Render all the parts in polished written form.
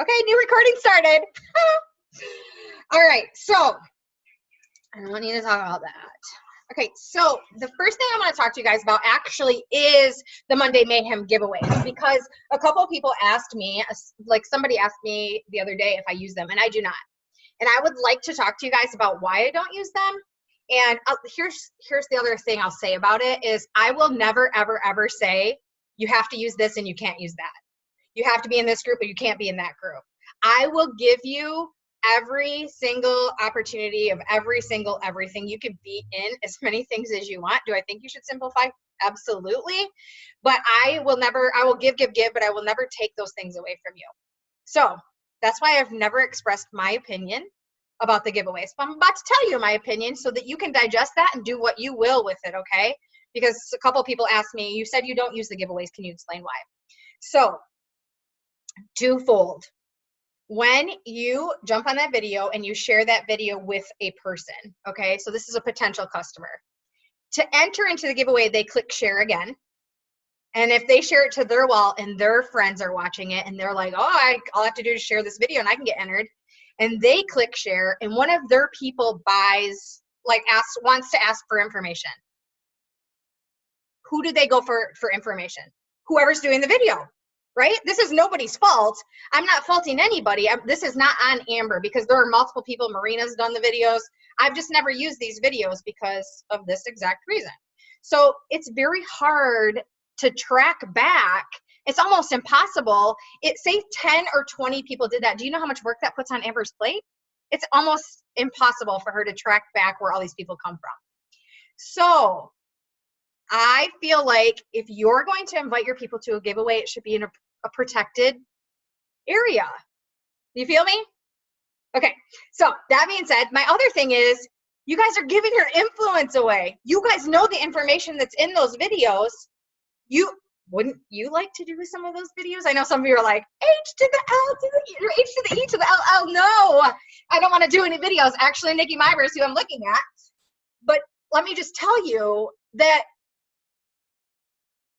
Okay, new recording started. All right, so I don't need to talk about that. Okay, so the first thing I want to talk to you guys about actually is the Monday Mayhem giveaways, because a couple of people asked me, like somebody asked me the other day if I use them, and I do not. And I would like to talk to you guys about why I don't use them. And here's the other thing I'll say about it is I will never, ever, ever say you have to use this and you can't use that. You have to be in this group, but you can't be in that group. I will give you every single opportunity of every single everything. You can be in as many things as you want. Do I think you should simplify? Absolutely. But I will give, but I will never take those things away from you. So that's why I've never expressed my opinion about the giveaways. But I'm about to tell you my opinion so that you can digest that and do what you will with it, okay? Because a couple people asked me, you said you don't use the giveaways. Can you explain why? So, twofold. When you jump on that video and you share that video with a person, okay? So this is a potential customer. To enter into the giveaway, they click share again. And if they share it to their wall and their friends are watching it and they're like, oh, all I have to do is share this video and I can get entered. And they click share and one of their people wants to ask for information. Who do they go for information? Whoever's doing the video. Right? This is nobody's fault. I'm not faulting anybody. This is not on Amber because there are multiple people. Marina's done the videos. I've just never used these videos because of this exact reason. So it's very hard to track back. It's almost impossible. Say 10 or 20 people did that. Do you know how much work that puts on Amber's plate? It's almost impossible for her to track back where all these people come from. So I feel like if you're going to invite your people to a giveaway, it should be in a protected area. You feel me? Okay, so that being said, my other thing is you guys are giving your influence away. You guys know the information that's in those videos. Wouldn't you like to do some of those videos? I know some of you are like, H to the L to the E, or H to the E to the LL. No, I don't want to do any videos. Actually, Nikki Mivers, who I'm looking at. But let me just tell you that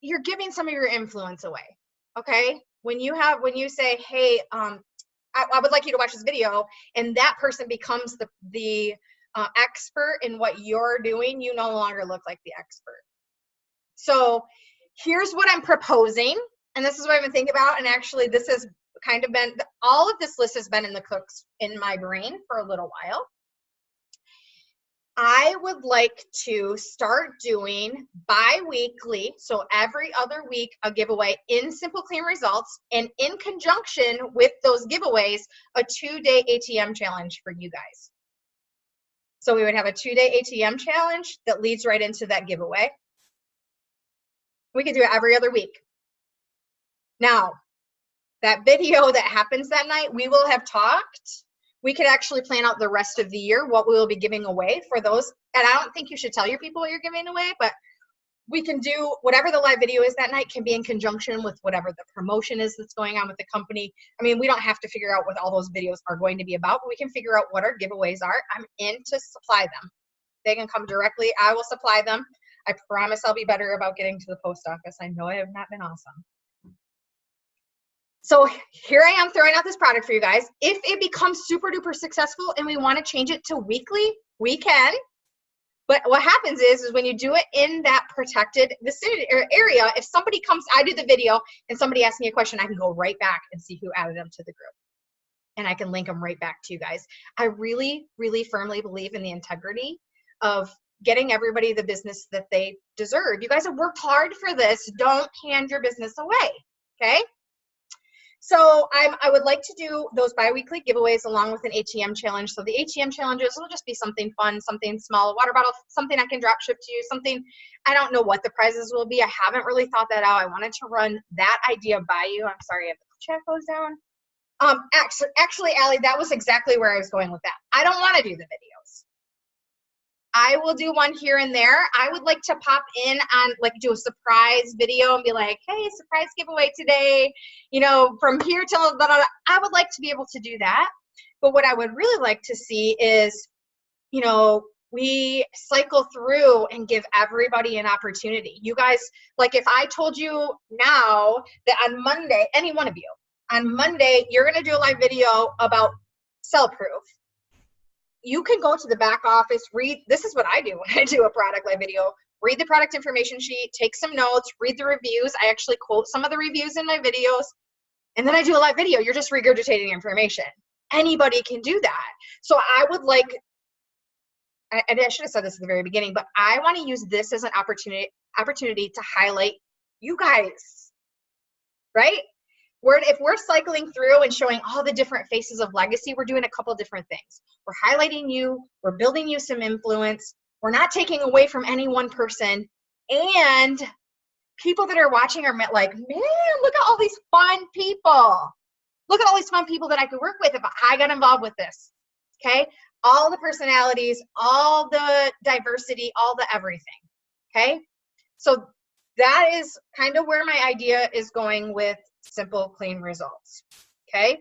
you're giving some of your influence away, okay? When you say, hey, I would like you to watch this video, and that person becomes the expert in what you're doing, you no longer look like the expert. So here's what I'm proposing, and this is what I've been thinking about, and actually this has kind of been, all of this list has been in the cooks in my brain for a little while. I would like to start doing bi-weekly, so every other week, a giveaway in Simple Clean Results, and in conjunction with those giveaways, a 2-day ATM challenge for you guys. So we would have a 2-day ATM challenge that leads right into that giveaway. We could do it every other week. Now, that video that happens that night, we will have talked. We could actually plan out the rest of the year what we will be giving away for those. And I don't think you should tell your people what you're giving away, but we can do whatever the live video is that night can be in conjunction with whatever the promotion is that's going on with the company. I mean, we don't have to figure out what all those videos are going to be about, but we can figure out what our giveaways are. I'm in to supply them. They can come directly. I will supply them. I promise I'll be better about getting to the post office. I know I have not been awesome. So here I am throwing out this product for you guys. If it becomes super duper successful and we want to change it to weekly, we can. But what happens is when you do it in that protected vicinity or area, if somebody comes, I do the video and somebody asks me a question, I can go right back and see who added them to the group. And I can link them right back to you guys. I really, really firmly believe in the integrity of getting everybody the business that they deserve. You guys have worked hard for this. Don't hand your business away, okay? So I would like to do those bi-weekly giveaways along with an ATM challenge. So the ATM challenges will just be something fun, something small, a water bottle, something I can drop ship to you, something, I don't know what the prizes will be. I haven't really thought that out. I wanted to run that idea by you. I'm sorry, I have the chat goes down. Actually, Allie, that was exactly where I was going with that. I don't want to do the videos. I will do one here and there. I would like to pop in on, like, do a surprise video and be like, hey, surprise giveaway today, you know, from here till blah, blah, blah. I would like to be able to do that. But what I would really like to see is, you know, we cycle through and give everybody an opportunity. You guys, like if I told you now that on Monday, any one of you, on Monday, you're going to do a live video about sell proof. You can go to the back office, read, this is what I do when I do a product live video, read the product information sheet, take some notes, read the reviews. I actually quote some of the reviews in my videos, and then I do a live video. You're just regurgitating information. Anybody can do that. So I would like, I should have said this at the very beginning, but I want to use this as an opportunity to highlight you guys, right? If we're cycling through and showing all the different faces of legacy, we're doing a couple different things. We're highlighting you, we're building you some influence, we're not taking away from any one person, and people that are watching are like, man, look at all these fun people. Look at all these fun people that I could work with if I got involved with this, okay? All the personalities, all the diversity, all the everything, okay? So that is kind of where my idea is going with simple, clean results, okay?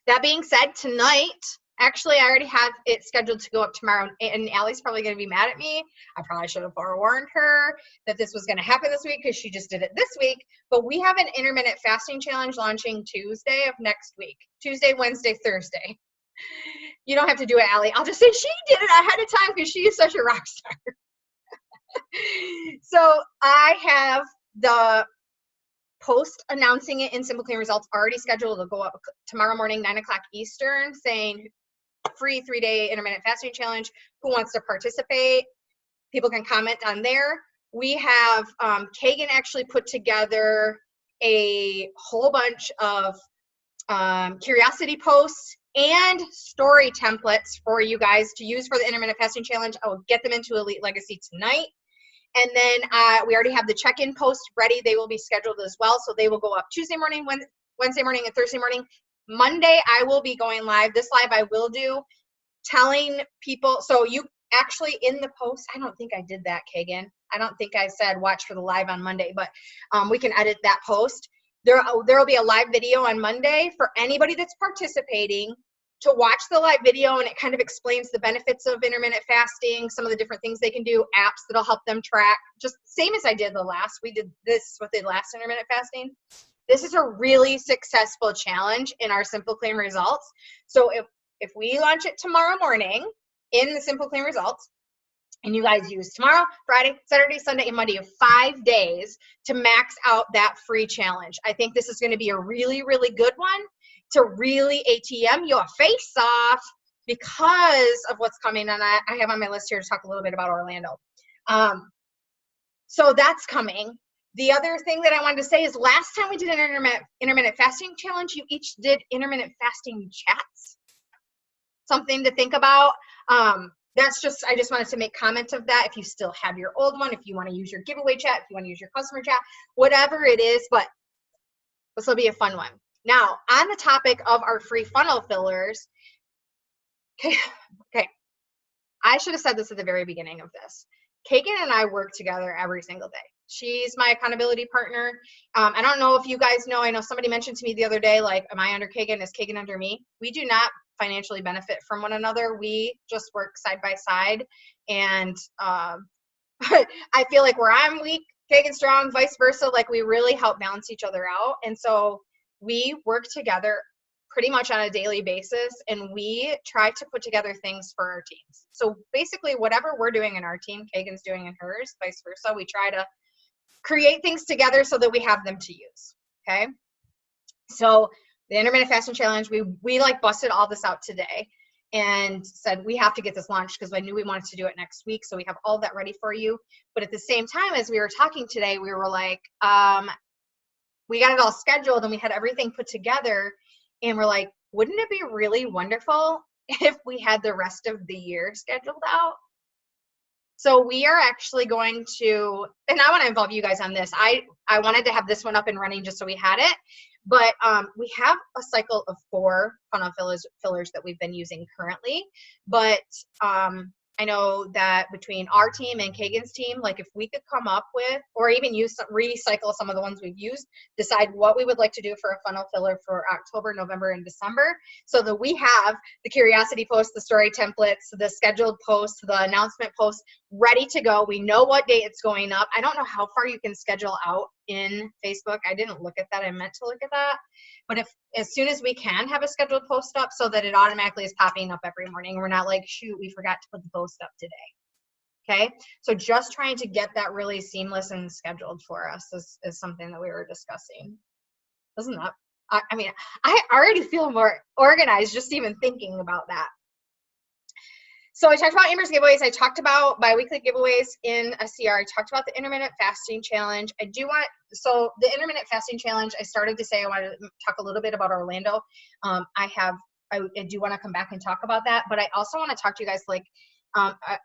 That being said, tonight, actually, I already have it scheduled to go up tomorrow, and Allie's probably going to be mad at me. I probably should have forewarned her that this was going to happen this week because she just did it this week, but we have an intermittent fasting challenge launching Tuesday of next week. Tuesday, Wednesday, Thursday. You don't have to do it, Allie. I'll just say she did it ahead of time because she is such a rock star. So I have the post announcing it in Simple Clean Results already scheduled to go up tomorrow morning, 9 o'clock Eastern, saying free 3-day intermittent fasting challenge. Who wants to participate? People can comment on there. We have Kagan actually put together a whole bunch of curiosity posts and story templates for you guys to use for the intermittent fasting challenge. I will get them into Elite Legacy tonight. And then we already have the check-in post ready. They will be scheduled as well. So they will go up Tuesday morning, Wednesday morning, and Thursday morning. Monday, I will be going live. This live I will do telling people. So you actually in the post, I don't think I did that, Kagan. I don't think I said watch for the live on Monday, but we can edit that post. There will be a live video on Monday for anybody that's participating to watch the live video, and it kind of explains the benefits of intermittent fasting, some of the different things they can do, apps that'll help them track, just same as I did we did this with the last intermittent fasting. This is a really successful challenge in our Simple Clean Results. So if we launch it tomorrow morning in the Simple Clean Results, and you guys use tomorrow, Friday, Saturday, Sunday, and Monday, you have 5 days to max out that free challenge. I think this is going to be a really, really good one to really ATM your face off because of what's coming. And I have on my list here to talk a little bit about Orlando. So that's coming. The other thing that I wanted to say is last time we did an intermittent fasting challenge, you each did intermittent fasting chats. Something to think about. That's just, I just wanted to make comment of that. If you still have your old one, if you want to use your giveaway chat, if you want to use your customer chat, whatever it is, but this will be a fun one. Now, on the topic of our free funnel fillers, okay, I should have said this at the very beginning of this. Kagan and I work together every single day. She's my accountability partner. I don't know if you guys know, I know somebody mentioned to me the other day, like, am I under Kagan? Is Kagan under me? We do not financially benefit from one another. We just work side by side. And I feel like where I'm weak, Kagan's strong, vice versa. Like we really help balance each other out. And so we work together pretty much on a daily basis, and we try to put together things for our teams. So basically whatever we're doing in our team, Kagan's doing in hers, vice versa. We try to create things together so that we have them to use, okay? So the intermittent fasting challenge, we like busted all this out today and said we have to get this launched because I knew we wanted to do it next week. So we have all that ready for you. But at the same time, as we were talking today, we were like, we got it all scheduled and we had everything put together. And we're like, wouldn't it be really wonderful if we had the rest of the year scheduled out? So we are actually going to, and I want to involve you guys on this. I wanted to have this one up and running just so we had it. But we have a cycle of 4 funnel fillers that we've been using currently. But I know that between our team and Kagan's team, like if we could come up with, or even recycle some of the ones we've used, decide what we would like to do for a funnel filler for October, November, and December, so that we have the curiosity posts, the story templates, the scheduled posts, the announcement posts ready to go. We know what date it's going up. I don't know how far you can schedule out in Facebook. I didn't look at that. I meant to look at that. But if as soon as we can have a scheduled post up so that it automatically is popping up every morning, we're not like, shoot, we forgot to put the post up today. Okay, so just trying to get that really seamless and scheduled for us is something that we were discussing. Isn't that, I mean, I already feel more organized just even thinking about that. So I talked about Amber's giveaways. I talked about biweekly giveaways in SCR. I talked about the intermittent fasting challenge. So the intermittent fasting challenge, I started to say I wanted to talk a little bit about Orlando. I do want to come back and talk about that, but I also want to talk to you guys, like,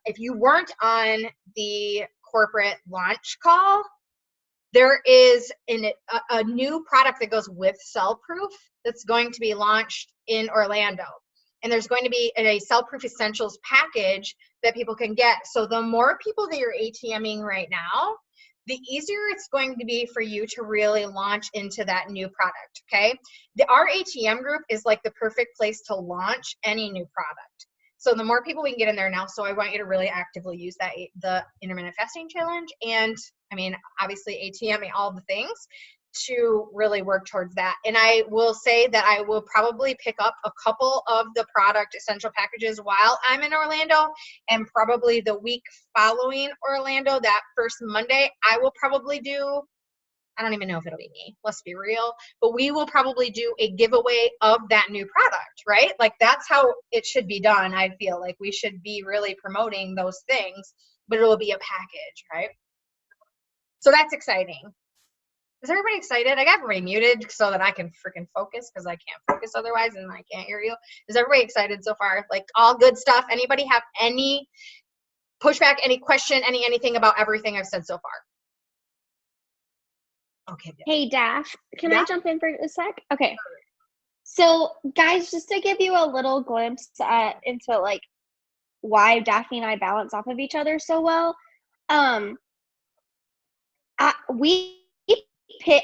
if you weren't on the corporate launch call, there is a new product that goes with Cell Proof that's going to be launched in Orlando. And there's going to be a Cell Proof Essentials package that people can get. So the more people that you're ATMing right now, the easier it's going to be for you to really launch into that new product, okay? Our ATM group is like the perfect place to launch any new product. So the more people we can get in there now, so I want you to really actively use the intermittent fasting challenge, and I mean, obviously ATMing all the things to really work towards that. And I will say that I will probably pick up a couple of the product essential packages while I'm in Orlando, and probably the week following Orlando, that first Monday, I will probably do, I don't even know if it'll be me, let's be real, but we will probably do a giveaway of that new product, right? Like that's how it should be done. I feel like we should be really promoting those things, but it will be a package, right? So that's exciting. Is everybody excited? I got everybody muted so that I can freaking focus, because I can't focus otherwise and I can't hear you. Is everybody excited so far? Like all good stuff? Anybody have any pushback, any question, anything about everything I've said so far? Okay. Good. Hey, Dash, can I jump in for a sec? Okay. So, guys, just to give you a little glimpse into like why Daphne and I balance off of each other so well,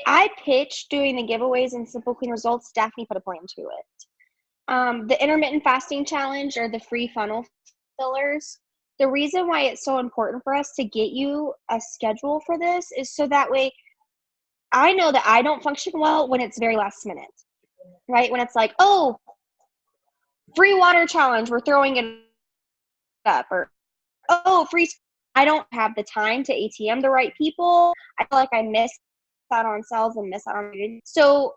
I pitched doing the giveaways and Simple Clean Results. Daphne put a plan to it. The intermittent fasting challenge or the free funnel fillers. The reason why it's so important for us to get you a schedule for this is so that way I know that I don't function well when it's very last minute, right? When it's like, oh, free water challenge, we're throwing it up, or oh, free. I don't have the time to ATM the right people. I feel like I miss out on sales and miss out on reading. So,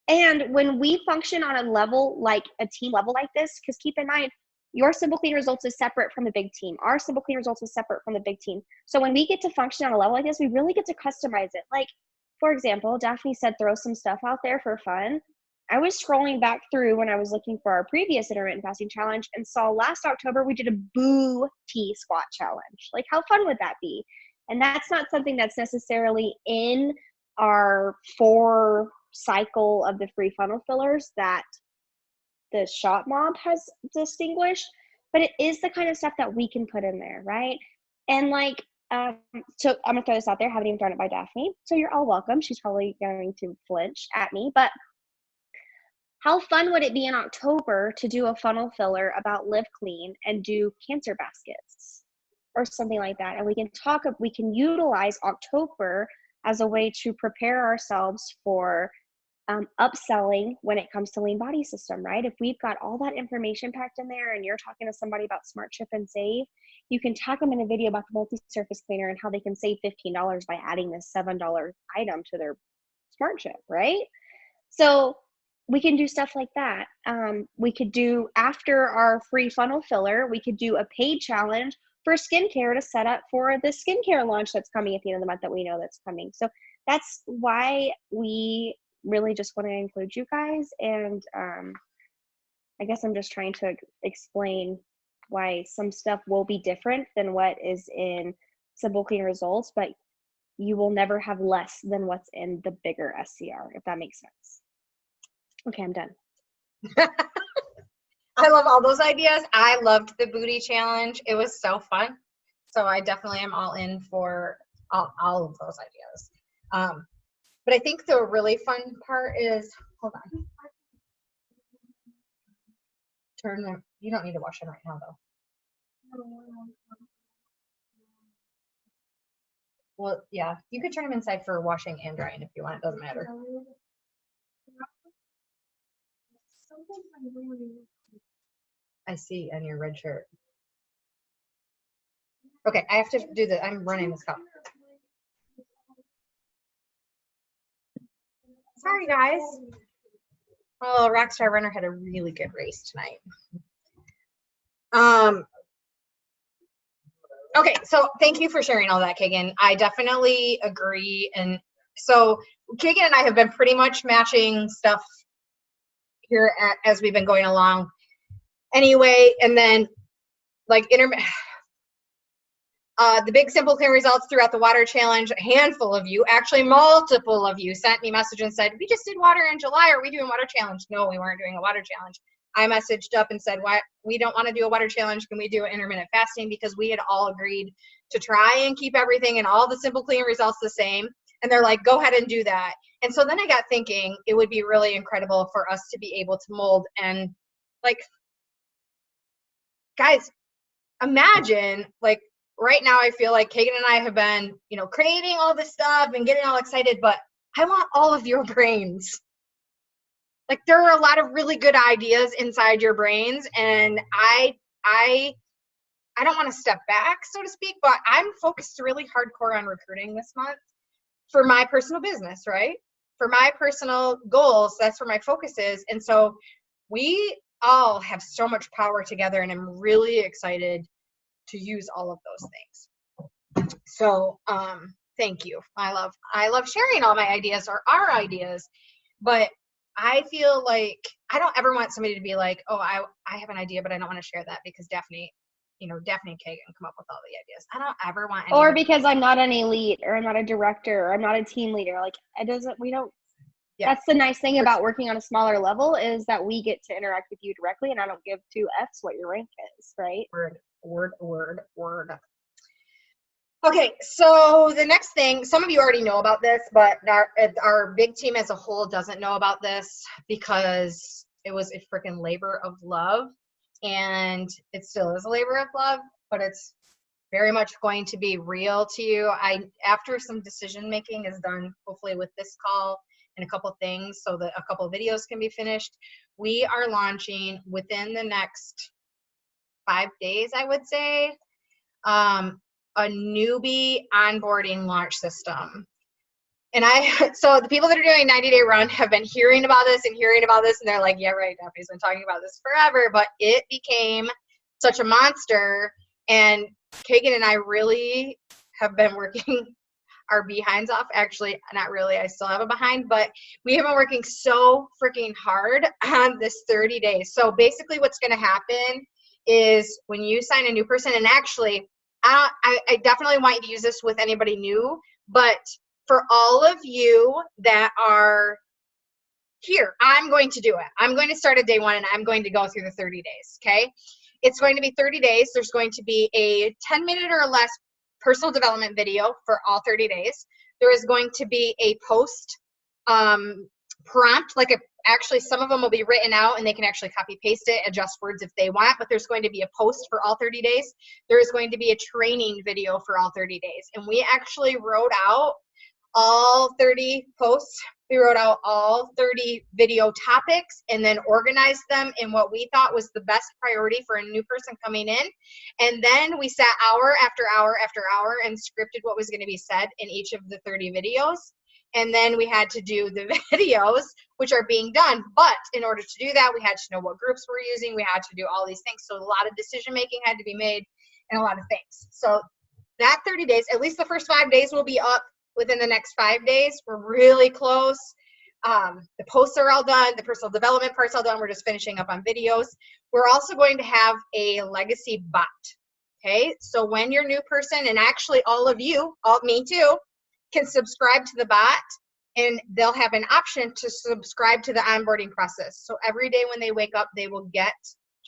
and when we function on a level, like a team level like this, because keep in mind, your Simple Clean Results is separate from the big team. Our Simple Clean Results is separate from the big team. So when we get to function on a level like this, we really get to customize it. Like, for example, Daphne said throw some stuff out there for fun. I was scrolling back through when I was looking for our previous intermittent fasting challenge and saw last October we did a boo tea squat challenge. Like, how fun would that be? And that's not something that's necessarily in our 4 cycle of the free funnel fillers that the shop mob has distinguished, but it is the kind of stuff that we can put in there, right? And like, so I'm gonna throw this out there. Haven't even thrown it by Daphne, so you're all welcome. She's probably going to flinch at me, but how fun would it be in October to do a funnel filler about Live Clean and do cancer baskets or something like that? And we can utilize October as a way to prepare ourselves for upselling when it comes to lean body system, right? If we've got all that information packed in there and you're talking to somebody about Smart Chip and Save, you can tag them in a video about the multi-surface cleaner and how they can save $15 by adding this $7 item to their Smart Chip, right? So we can do stuff like that. We could do, after our free funnel filler, we could do a paid challenge for skincare to set up for the skincare launch that's coming at the end of the month that we know that's coming. So that's why we really just want to include you guys. And I guess I'm just trying to explain why some stuff will be different than what is in Simple Clean Results, but you will never have less than what's in the bigger SCR, if that makes sense. Okay, I'm done. I love all those ideas. I loved the booty challenge. It was so fun. So I definitely am all in for all of those ideas. But I think the really fun part is, hold on. Turn them. You don't need to wash them right now, though. Well, yeah, you could turn them inside for washing and drying if you want. It doesn't matter. I see on your red shirt. Okay, I have to do the, I'm running this cup. Sorry, guys. Oh, Rockstar Runner had a really good race tonight. Okay, so thank you for sharing all that, Kagan. I definitely agree. And so Kagan and I have been pretty much matching stuff here as we've been going along anyway. And then like the big simple clean results throughout the water challenge, a handful of you, actually multiple of you, sent me a message and said, we just did water in July. Are we doing water challenge? No, we weren't doing a water challenge. I messaged up and said, why we don't want to do a water challenge. Can we do an intermittent fasting? Because we had all agreed to try and keep everything and all the simple clean results the same. And they're like, go ahead and do that. And so then I got thinking it would be really incredible for us to be able to mold and like, guys, imagine like right now I feel like Kagan and I have been, you know, creating all this stuff and getting all excited, but I want all of your brains. Like there are a lot of really good ideas inside your brains, and I don't want to step back, so to speak, but I'm focused really hardcore on recruiting this month for my personal business, right? For my personal goals, that's where my focus is. And so we all have so much power together, and I'm really excited to use all of those things. So thank you. I love sharing all my ideas or our ideas, but I feel like I don't ever want somebody to be like, oh, I have an idea, but I don't want to share that because Daphne and Kagan come up with all the ideas. I don't ever want anybody. Or because I'm not an elite, or I'm not a director, or I'm not a team leader. Like we don't. Yeah. That's the nice thing about working on a smaller level is that we get to interact with you directly, and I don't give two Fs what your rank is, right? Word. Okay, so the next thing, some of you already know about this, but our big team as a whole doesn't know about this because it was a freaking labor of love, and it still is a labor of love, but it's very much going to be real to you. After some decision making is done, hopefully with this call and a couple things so that a couple of videos can be finished, we are launching within the next 5 days, I would say, a newbie onboarding launch system. And so the people that are doing 90-day run have been hearing about this, and they're like, yeah, right, Daphne's been talking about this forever, but it became such a monster, and Kagan and I really have been working our behinds off. Actually, not really, I still have a behind, but we have been working so freaking hard on this 30 days. So basically what's going to happen is when you sign a new person, and actually, I definitely want you to use this with anybody new, but for all of you that are here, I'm going to do it. I'm going to start at day one, and I'm going to go through the 30 days, okay? It's going to be 30 days. There's going to be a 10-minute or less personal development video for all 30 days. There is going to be a post prompt, actually some of them will be written out and they can actually copy paste it, adjust words if they want, but there's going to be a post for all 30 days. There is going to be a training video for all 30 days. And we actually wrote out all 30 posts. We wrote out all 30 video topics and then organized them in what we thought was the best priority for a new person coming in. And then we sat hour after hour after hour and scripted what was going to be said in each of the 30 videos. And then we had to do the videos, which are being done. But in order to do that, we had to know what groups we're using. We had to do all these things. So a lot of decision making had to be made and a lot of things. So that 30 days, at least the first 5 days will be up within the next 5 days. We're really close. The posts are all done. The personal development part's all done. We're just finishing up on videos. We're also going to have a legacy bot. Okay, so when you're a new person, and actually all of you, me too, can subscribe to the bot, and they'll have an option to subscribe to the onboarding process. So every day when they wake up, they will get,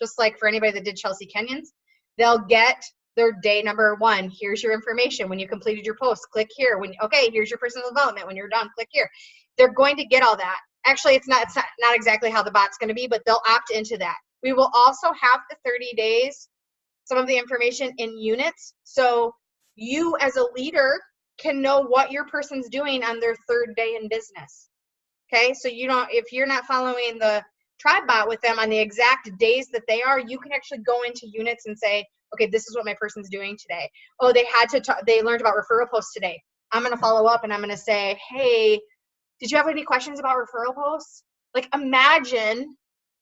just like for anybody that did Chelsea Kenyon's, they'll get their day number 1. Here's your information. When you completed your post, click here. Okay, here's your personal development. When you're done, click here. They're going to get all that. Actually, it's not exactly how the bot's going to be, but they'll opt into that. We will also have the 30 days, some of the information in units. So you as a leader can know what your person's doing on their third day in business. Okay, so if you're not following the tribe bot with them on the exact days that they are, you can actually go into units and say, okay, this is what my person's doing today. Oh, they learned about referral posts today. I'm going to follow up and I'm going to say, hey, did you have any questions about referral posts? Like, imagine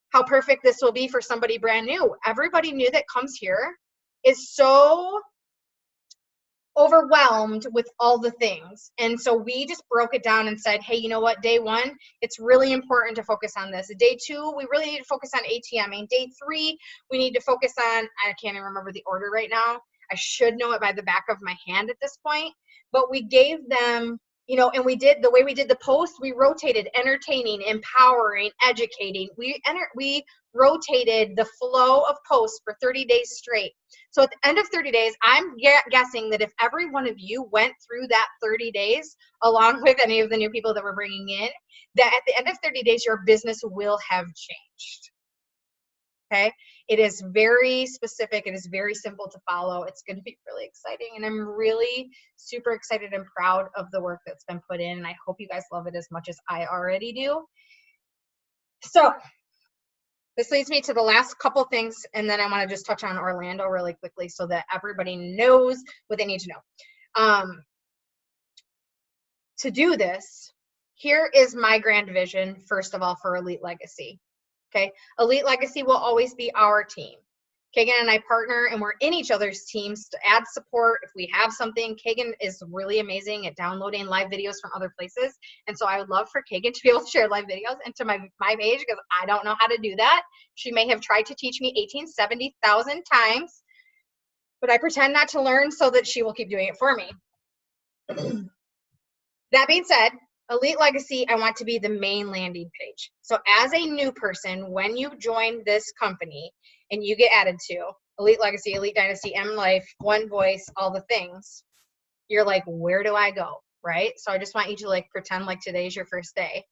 how perfect this will be for somebody brand new. Everybody new that comes here is so overwhelmed with all the things. And so we just broke it down and said, hey, you know what? Day one, it's really important to focus on this. Day two, we really need to focus on ATMing. Day three, we need to focus on, I can't even remember the order right now. I should know it by the back of my hand at this point, but we gave them, and the way we did the post, we rotated entertaining, empowering, educating. We rotated the flow of posts for 30 days straight. So at the end of 30 days, I'm guessing that if every one of you went through that 30 days, along with any of the new people that we're bringing in, that at the end of 30 days, your business will have changed. Okay? It is very specific. It is very simple to follow. It's going to be really exciting. And I'm really super excited and proud of the work that's been put in. And I hope you guys love it as much as I already do. So this leads me to the last couple things. And then I want to just touch on Orlando really quickly so that everybody knows what they need to know. To do this, here is my grand vision, first of all, for Elite Legacy. Okay, Elite Legacy will always be our team. Kagan and I partner and we're in each other's teams to add support if we have something. Kagan is really amazing at downloading live videos from other places. And so I would love for Kagan to be able to share live videos into my page because I don't know how to do that. She may have tried to teach me 70,000 times, but I pretend not to learn so that she will keep doing it for me. That being said, Elite Legacy, I want to be the main landing page. So as a new person, when you join this company and you get added to Elite Legacy, Elite Dynasty, M Life, One Voice, all the things, you're like, where do I go, right? So I just want you to pretend like today's your first day.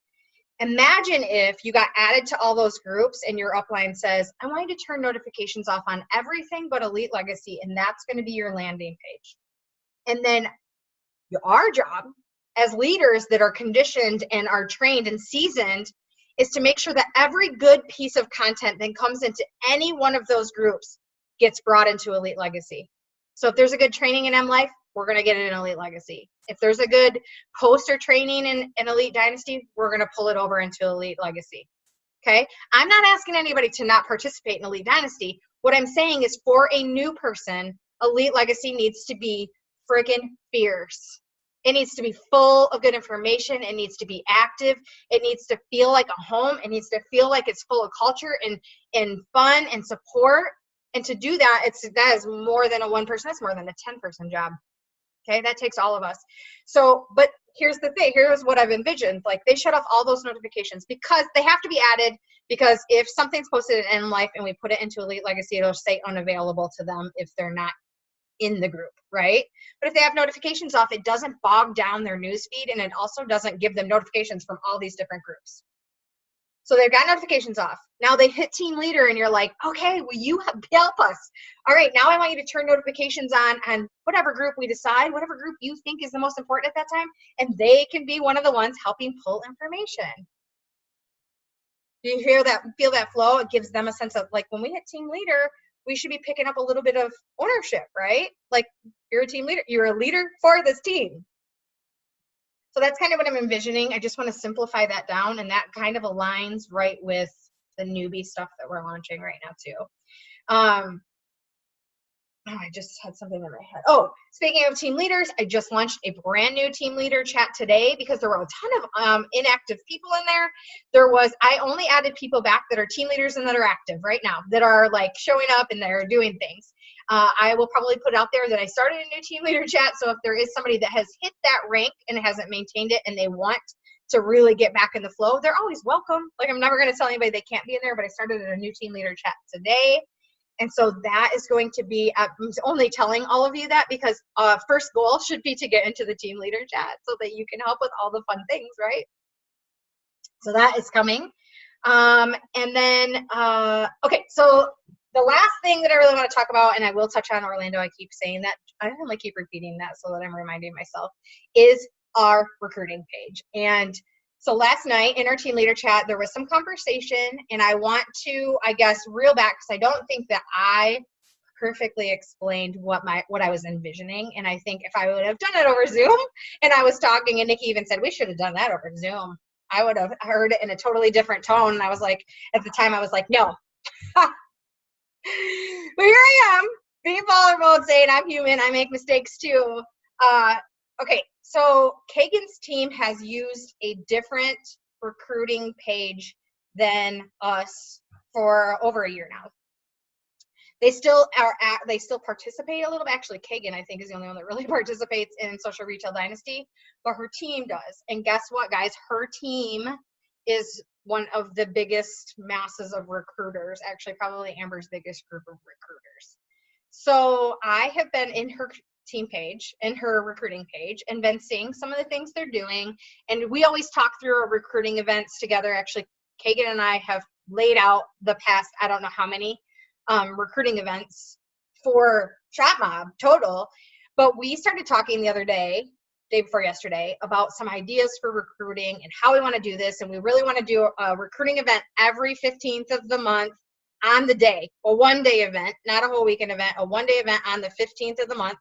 Imagine if you got added to all those groups and your upline says, I want you to turn notifications off on everything but Elite Legacy, and that's going to be your landing page. And then our job as leaders that are conditioned and are trained and seasoned is to make sure that every good piece of content that comes into any one of those groups gets brought into Elite Legacy. So if there's a good training in M Life, we're going to get it in Elite Legacy. If there's a good post or training in Elite Dynasty, we're going to pull it over into Elite Legacy. Okay? I'm not asking anybody to not participate in Elite Dynasty. What I'm saying is for a new person, Elite Legacy needs to be friggin' fierce. It needs to be full of good information. It needs to be active. It needs to feel like a home. It needs to feel like it's full of culture and fun and support. And to do that, that is more than a one person. That's more than a 10-person job. Okay, that takes all of us. So, but here's the thing. Here's what I've envisioned. They shut off all those notifications because they have to be added. Because if something's posted in M Life and we put it into Elite Legacy, it'll say unavailable to them if they're not in the group, right? But if they have notifications off, it doesn't bog down their newsfeed, and it also doesn't give them notifications from all these different groups. So they've got notifications off. Now they hit team leader and you're like, okay, will you help us? All right, now I want you to turn notifications on whatever group we decide, whatever group you think is the most important at that time, and they can be one of the ones helping pull information. Do you feel that flow? It gives them a sense of when we hit team leader, we should be picking up a little bit of ownership, right? You're a team leader. You're a leader for this team. So that's kind of what I'm envisioning. I just want to simplify that down, and that kind of aligns right with the newbie stuff that we're launching right now too. I just had something in my head. Oh, speaking of team leaders, I just launched a brand new team leader chat today because there were a ton of inactive people in there. I only added people back that are team leaders and that are active right now, that are showing up and they're doing things. I will probably put out there that I started a new team leader chat. So if there is somebody that has hit that rank and hasn't maintained it and they want to really get back in the flow, they're always welcome. I'm never going to tell anybody they can't be in there, but I started a new team leader chat today. And so that is going to be, I'm only telling all of you that because first goal should be to get into the team leader chat so that you can help with all the fun things, right? So that is coming. And then, okay, so the last thing that I really want to talk about, and I will touch on Orlando, I keep saying that, I only keep repeating that so that I'm reminding myself, is our recruiting page. And so last night in our team leader chat, there was some conversation, and I want to, I guess, reel back because I don't think that I perfectly explained what I was envisioning. And I think if I would have done it over Zoom and I was talking, and Nikki even said, we should have done that over Zoom, I would have heard it in a totally different tone. And I was like, at the time I was like, no. But here I am, being vulnerable and saying I'm human, I make mistakes too. Okay, so Kagan's team has used a different recruiting page than us for over a year now. They still participate a little bit. Actually, Kagan, I think, is the only one that really participates in Social Retail Dynasty, but her team does. And guess what, guys? Her team is one of the biggest masses of recruiters, actually probably Amber's biggest group of recruiters. So I have been in her team page, in her recruiting page, and been seeing some of the things they're doing. And we always talk through our recruiting events together. Actually, Kagan and I have laid out the past, I don't know how many recruiting events for Shop Mob total. But we started talking the other day before yesterday, about some ideas for recruiting and how we want to do this. And we really want to do a recruiting event every 15th of the month on the day, a one-day event, not a whole weekend event, a one-day event on the 15th of the month.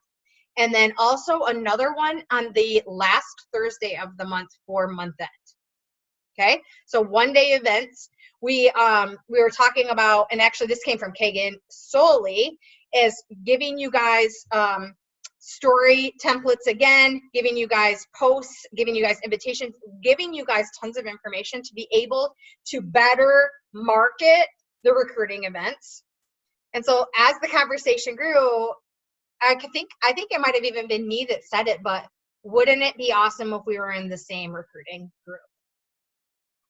And then also another one on the last Thursday of the month for month end. Okay, so one-day events. We were talking about, and actually this came from Kagan solely, is giving you guys story templates again, giving you guys posts, giving you guys invitations, giving you guys tons of information to be able to better market the recruiting events. And so as the conversation grew, I think it might have even been me that said it, but wouldn't it be awesome if we were in the same recruiting group?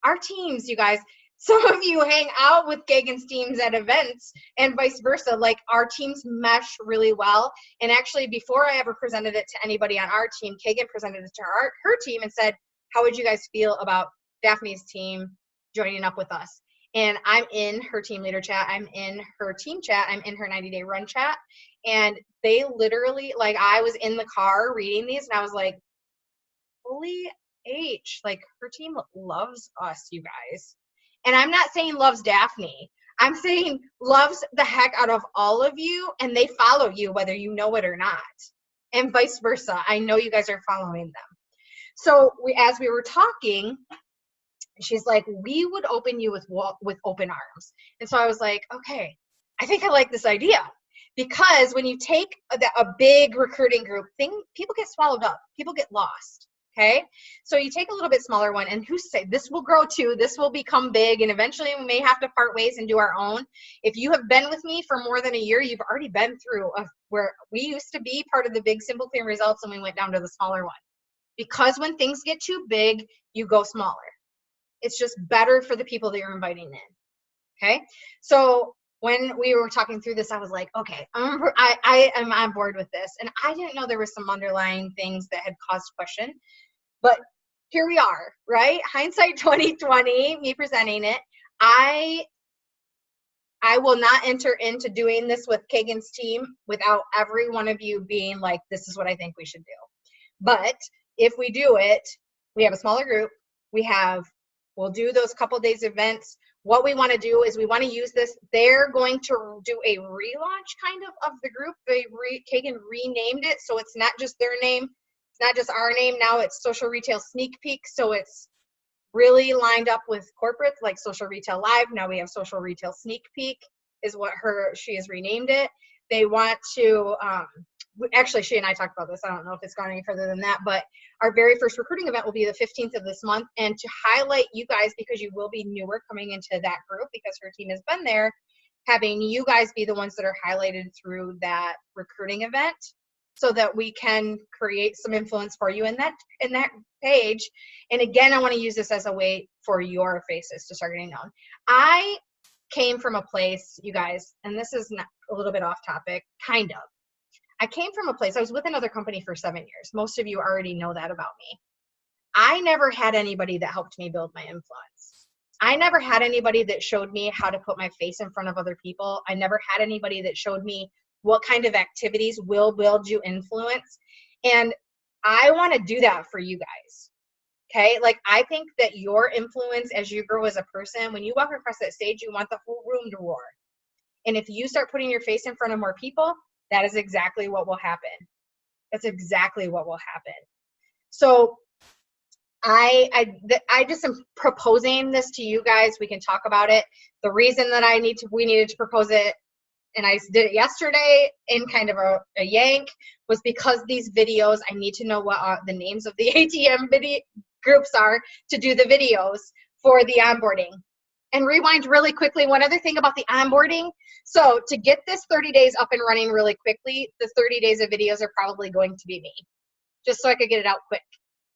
Our teams, you guys, some of you hang out with Kagan's teams at events and vice versa. Like, our teams mesh really well. And actually, before I ever presented it to anybody on our team, Kagan presented it to her team and said, how would you guys feel about Daphne's team joining up with us? And I'm in her team leader chat. I'm in her team chat. I'm in her 90-day run chat. And they literally, like, I was in the car reading these and I was like, holy H, like, her team loves us, you guys. And I'm not saying loves Daphne. I'm saying loves the heck out of all of you, and they follow you whether you know it or not. And vice versa. I know you guys are following them. So as we were talking, she's like, we would open you with open arms. And so I was like, okay, I think I like this idea. Because when you take a big recruiting group, people get swallowed up. People get lost. Okay, so you take a little bit smaller one, and who's to say this will grow too, this will become big, and eventually we may have to part ways and do our own. If you have been with me for more than a year, you've already been through where we used to be part of the big Simple Clean Results, and we went down to the smaller one. Because when things get too big, you go smaller. It's just better for the people that you're inviting in. Okay, so when we were talking through this, I was like, okay, I am on board with this. And I didn't know there were some underlying things that had caused question. But here we are, right? Hindsight 2020, me presenting it. I will not enter into doing this with Kagan's team without every one of you being like, this is what I think we should do. But if we do it, we have a smaller group. We'll do those couple days events. What we want to do is we want to use this. They're going to do a relaunch kind of the group. Kagan renamed it, so it's not just their name. It's not just our name. Now it's Social Retail Sneak Peek, so it's really lined up with corporates like Social Retail Live. Now we have Social Retail Sneak Peek is what she has renamed it. They want to, actually, she and I talked about this. I don't know if it's gone any further than that, but our very first recruiting event will be the 15th of this month. And to highlight you guys, because you will be newer coming into that group because her team has been there, having you guys be the ones that are highlighted through that recruiting event so that we can create some influence for you in that page. And again, I want to use this as a way for your faces to start getting known. I came from a place, you guys, and this is not a little bit off topic, kind of. I came from a place, I was with another company for 7 years. Most of you already know that about me. I never had anybody that helped me build my influence. I never had anybody that showed me how to put my face in front of other people. I never had anybody that showed me what kind of activities will build you influence. And I want to do that for you guys. Okay. Like, I think that your influence as you grow as a person, when you walk across that stage, you want the whole room to roar. And if you start putting your face in front of more people, that is exactly what will happen. That's exactly what will happen. So I just am proposing this to you guys. We can talk about it. The reason that we needed to propose it, and I did it yesterday in kind of a yank, was because these videos, I need to know what the names of the ATM video groups are to do the videos for the onboarding. And rewind really quickly, one other thing about the onboarding. So to get this 30 days up and running really quickly, the 30 days of videos are probably going to be me, just so I could get it out quick.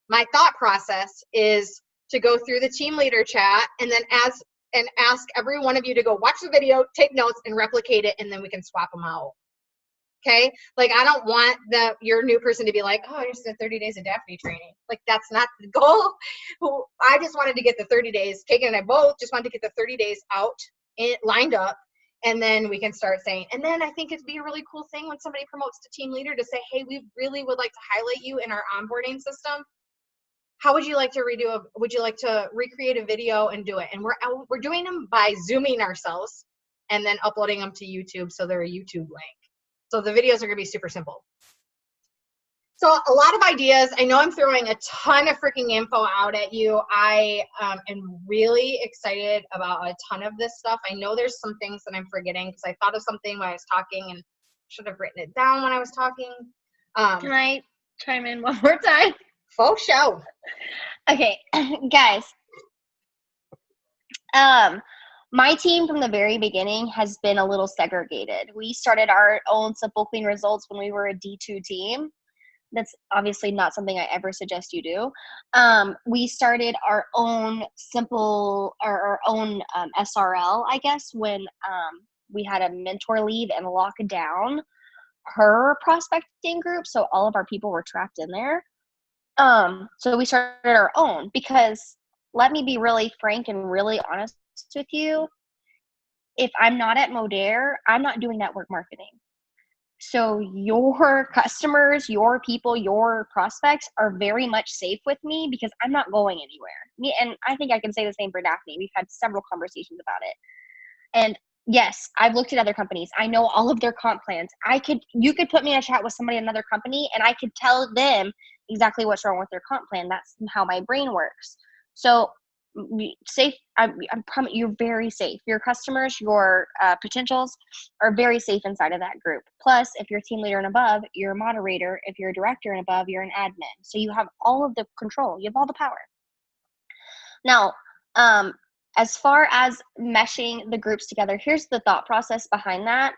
My thought process is to go through the team leader chat and then ask every one of you to go watch the video, take notes, and replicate it, and then we can swap them out. Okay? Like, I don't want your new person to be like, oh, I just did 30 days of Daphne training. Like, that's not the goal. I just wanted to get the 30 days. Kagan and I both just wanted to get the 30 days out, lined up, and then we can start saying. And then I think it'd be a really cool thing when somebody promotes to team leader to say, hey, we really would like to highlight you in our onboarding system. How would you like to would you like to recreate a video and do it? And we're doing them by Zooming ourselves and then uploading them to YouTube, so they're a YouTube link. So the videos are going to be super simple. So a lot of ideas. I know I'm throwing a ton of freaking info out at you. I am really excited about a ton of this stuff. I know there's some things that I'm forgetting because I thought of something when I was talking and should have written it down when I was talking. Can I chime in one more time? Faux show. Okay, guys. My team from the very beginning has been a little segregated. We started our own Simple Clean Results when we were a D2 team. That's obviously not something I ever suggest you do. We started our own SRL, I guess, when we had a mentor leave and lock down her prospecting group. So all of our people were trapped in there. So we started our own because, let me be really frank and really honest with you. If I'm not at Modere, I'm not doing network marketing. So your customers, your people, your prospects are very much safe with me because I'm not going anywhere. And I think I can say the same for Daphne. We've had several conversations about it. And yes, I've looked at other companies. I know all of their comp plans. You could put me in a chat with somebody in another company and I could tell them exactly what's wrong with their comp plan. That's how my brain works. So safe. You're very safe. Your customers, your potentials are very safe inside of that group. Plus, if you're team leader and above, you're a moderator. If you're a director and above, you're an admin. So you have all of the control. You have all the power. Now, as far as meshing the groups together, here's the thought process behind that.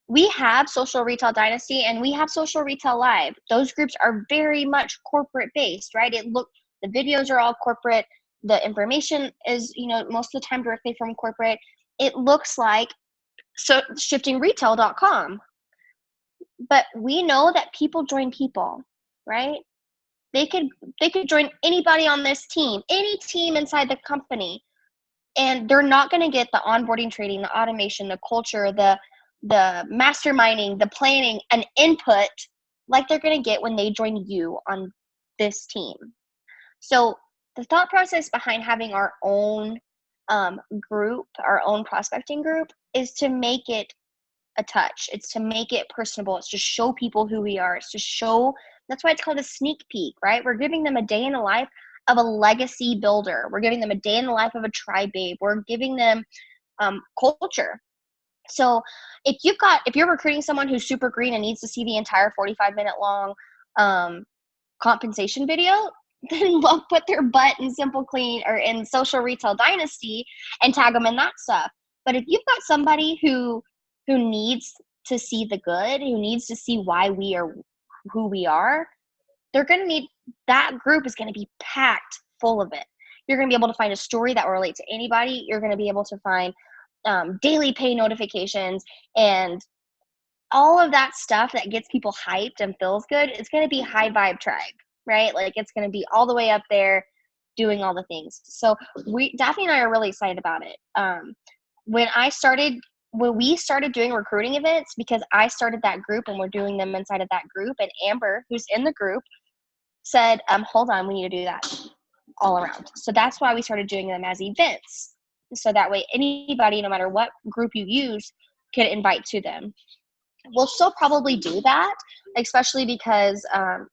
We have Social Retail Dynasty and we have Social Retail Live. Those groups are very much corporate based, right? The videos are all corporate. The information is, most of the time directly from corporate. It looks like shiftingretail.com. But we know that people join people, right? They could join anybody on this team, any team inside the company, and they're not going to get the onboarding training, the automation, the culture, the masterminding, the planning, and input like they're going to get when they join you on this team. So the thought process behind having our own group, our own prospecting group, is to make it a touch. It's to make it personable. It's to show people who we are. It's to show, that's why it's called a sneak peek, right? We're giving them a day in the life of a legacy builder. We're giving them a day in the life of a tribe babe. We're giving them culture. So if you're recruiting someone who's super green and needs to see the entire 45-minute long compensation video, then they'll put their butt in Simple Clean or in Social Retail Dynasty and tag them in that stuff. But if you've got somebody who needs to see the good, who needs to see why we are who we are, that group is going to be packed full of it. You're going to be able to find a story that will relate to anybody. You're going to be able to find daily pay notifications and all of that stuff that gets people hyped and feels good. It's going to be high vibe tribe, right? Like, it's going to be all the way up there. doing all the things. So Daphne and I are really excited about it. When we started doing recruiting events, because I started that group and we're doing them inside of that group, and Amber, who's in the group, said, hold on, we need to do that all around. So that's why we started doing them as events. So that way anybody, no matter what group you use, can invite to them. We'll still probably do that, especially because,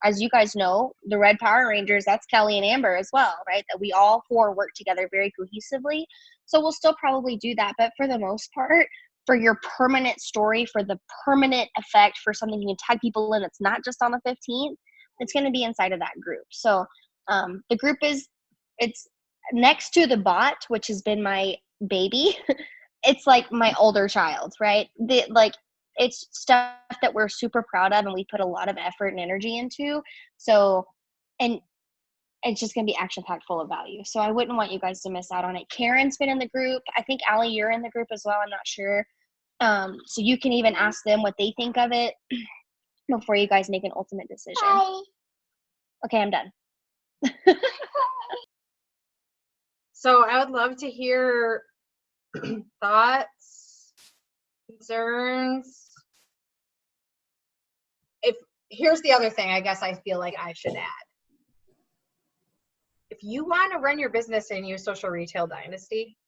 as you guys know, the Red Power Rangers, that's Kelly and Amber as well, right? That we all four work together very cohesively. So we'll still probably do that. But for the most part, for your permanent story, for the permanent effect, for something you can tag people in, it's not just on the 15th, it's going to be inside of that group. So the group it's next to the bot, which has been my baby. It's like my older child, right? It's stuff that we're super proud of and we put a lot of effort and energy into. So, and it's just going to be action-packed, full of value. So I wouldn't want you guys to miss out on it. Karen's been in the group. I think Allie, you're in the group as well. I'm not sure. So you can even ask them what they think of it before you guys make an ultimate decision. Bye. Okay, I'm done. So I would love to hear thoughts, concerns. Here's the other thing I guess I feel like I should add. If you want to run your business and use Social Retail Dynasty,